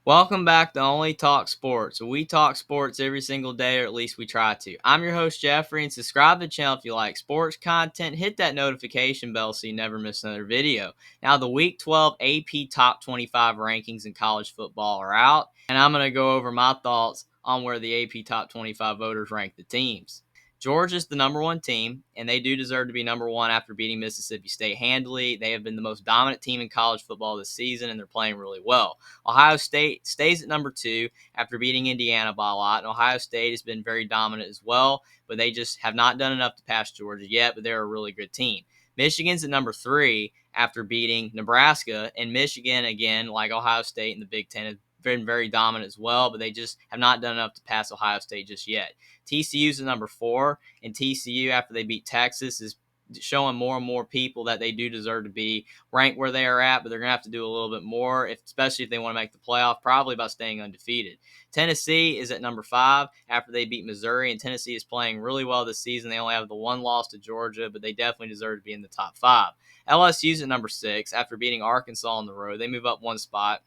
Welcome back to Only Talk Sports. We talk sports every single day, or at least we try to. I'm your host, Jeffrey, and subscribe to the channel if you like sports content. Hit that notification bell so you never miss another video. Now, the Week 12 AP Top 25 rankings in college football are out, and I'm going to go over my thoughts on where the AP Top 25 voters rank the teams. Georgia's the number one team, and they do deserve to be number one after beating Mississippi State handily. They have been the most dominant team in college football this season, and they're playing really well. Ohio State stays at number two after beating Indiana by a lot. And Ohio State has been very dominant as well, but they just have not done enough to pass Georgia yet, but they're a really good team. Michigan's at number three after beating Nebraska. And Michigan, again, like Ohio State in the Big Ten, has been very dominant as well, but they just have not done enough to pass Ohio State just yet. TCU's at number four, and TCU, after they beat Texas, is showing more and more people that they do deserve to be ranked where they are at, but they're going to have to do a little bit more, especially if they want to make the playoff, probably by staying undefeated. Tennessee is at number five after they beat Missouri, and Tennessee is playing really well this season. They only have the one loss to Georgia, but they definitely deserve to be in the top five. LSU's at number six after beating Arkansas on the road. They move up one spot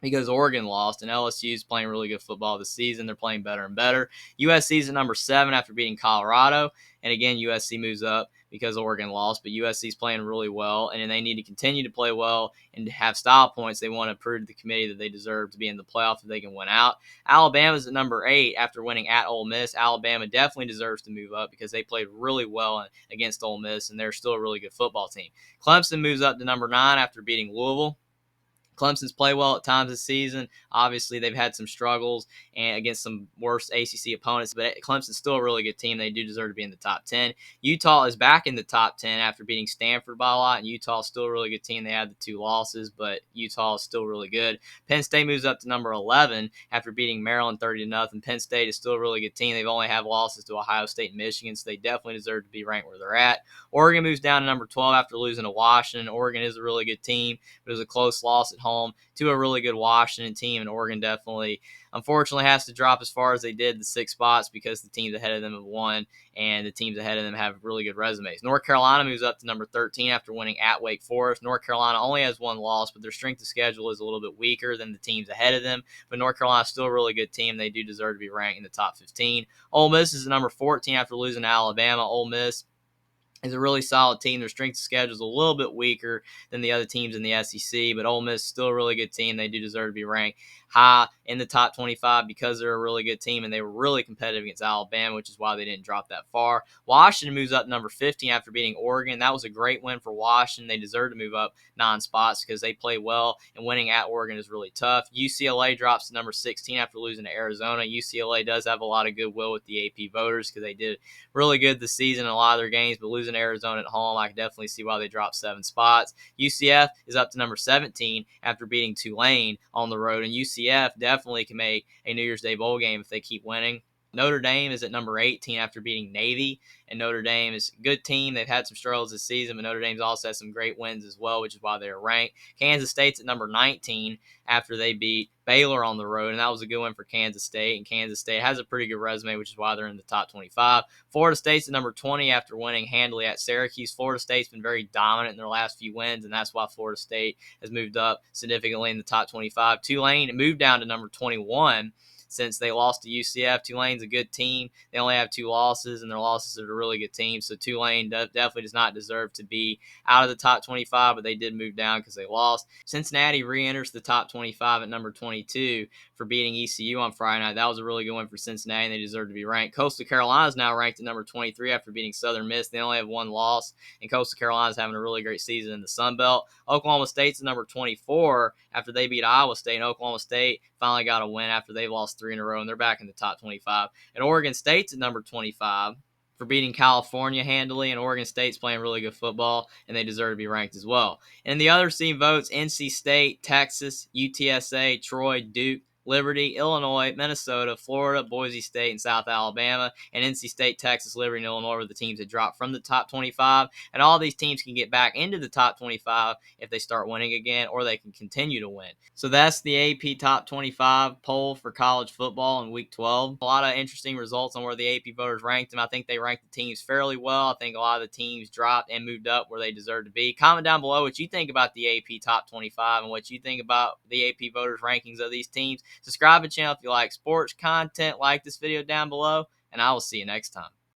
because Oregon lost, and LSU is playing really good football this season. They're playing better and better. USC is at number seven after beating Colorado, and again, USC moves up because Oregon lost, but USC is playing really well, and they need to continue to play well and have style points. They want to prove to the committee that they deserve to be in the playoff if they can win out. Alabama's at number eight after winning at Ole Miss. Alabama definitely deserves to move up because they played really well against Ole Miss, and they're still a really good football team. Clemson moves up to number nine after beating Louisville. Clemson's play well at times this season. Obviously, they've had some struggles and against some worse ACC opponents, but Clemson's still a really good team. They do deserve to be in the top 10. Utah is back in the top 10 after beating Stanford by a lot, and Utah is still a really good team. They had the two losses, but Utah is still really good. Penn State moves up to number 11 after beating Maryland 30-0. Penn State is still a really good team. They've only had losses to Ohio State and Michigan, so they definitely deserve to be ranked where they're at. Oregon moves down to number 12 after losing to Washington. Oregon is a really good team, but it was a close loss at home to a really good Washington team, and Oregon definitely, unfortunately, has to drop as far as they did the 6 spots because the teams ahead of them have won, and the teams ahead of them have really good resumes. North Carolina moves up to number 13 after winning at Wake Forest. North Carolina only has one loss, but their strength of schedule is a little bit weaker than the teams ahead of them, but North Carolina is still a really good team. They do deserve to be ranked in the top 15. Ole Miss is number 14 after losing to Alabama. Ole Miss is a really solid team. Their strength of schedule is a little bit weaker than the other teams in the SEC, but Ole Miss is still a really good team. They do deserve to be ranked high in the top 25 because they're a really good team, and they were really competitive against Alabama, which is why they didn't drop that far. Washington moves up to number 15 after beating Oregon. That was a great win for Washington. They deserve to move up 9 spots because they play well, and winning at Oregon is really tough. UCLA drops to number 16 after losing to Arizona. UCLA does have a lot of goodwill with the AP voters because they did really good this season in a lot of their games, but losing to Arizona at home, I can definitely see why they dropped 7 spots. UCF is up to number 17 after beating Tulane on the road, and UCF definitely can make a New Year's Day bowl game if they keep winning. Notre Dame is at number 18 after beating Navy, and Notre Dame is a good team. They've had some struggles this season, but Notre Dame's also had some great wins as well, which is why they're ranked. Kansas State's at number 19 after they beat Baylor on the road, and that was a good win for Kansas State, and Kansas State has a pretty good resume, which is why they're in the top 25. Florida State's at number 20 after winning handily at Syracuse. Florida State's been very dominant in their last few wins, and that's why Florida State has moved up significantly in the top 25. Tulane moved down to number 21 since they lost to UCF. Tulane's a good team. They only have 2 losses, and their losses are a really good team. So Tulane definitely does not deserve to be out of the top 25, but they did move down because they lost. Cincinnati re-enters the top 25 at number 22 for beating ECU on Friday night. That was a really good win for Cincinnati, and they deserve to be ranked. Coastal Carolina is now ranked at number 23 after beating Southern Miss. They only have 1 loss, and Coastal Carolina is having a really great season in the Sun Belt. Oklahoma State's at number 24 after they beat Iowa State, and Oklahoma State finally got a win after they've lost 3 in a row, and they're back in the top 25. And Oregon State's at number 25 for beating California handily, and Oregon State's playing really good football, and they deserve to be ranked as well. And the other team votes: NC State, Texas, UTSA, Troy, Duke, Liberty, Illinois, Minnesota, Florida, Boise State, and South Alabama, and NC State, Texas, Liberty, and Illinois were the teams that dropped from the top 25. And all these teams can get back into the top 25 if they start winning again, or they can continue to win. So that's the AP Top 25 poll for college football in Week 12. A lot of interesting results on where the AP voters ranked them. I think they ranked the teams fairly well. I think a lot of the teams dropped and moved up where they deserve to be. Comment down below what you think about the AP Top 25 and what you think about the AP voters rankings of these teams. Subscribe to the channel if you like sports content. Like this video down below, and I will see you next time.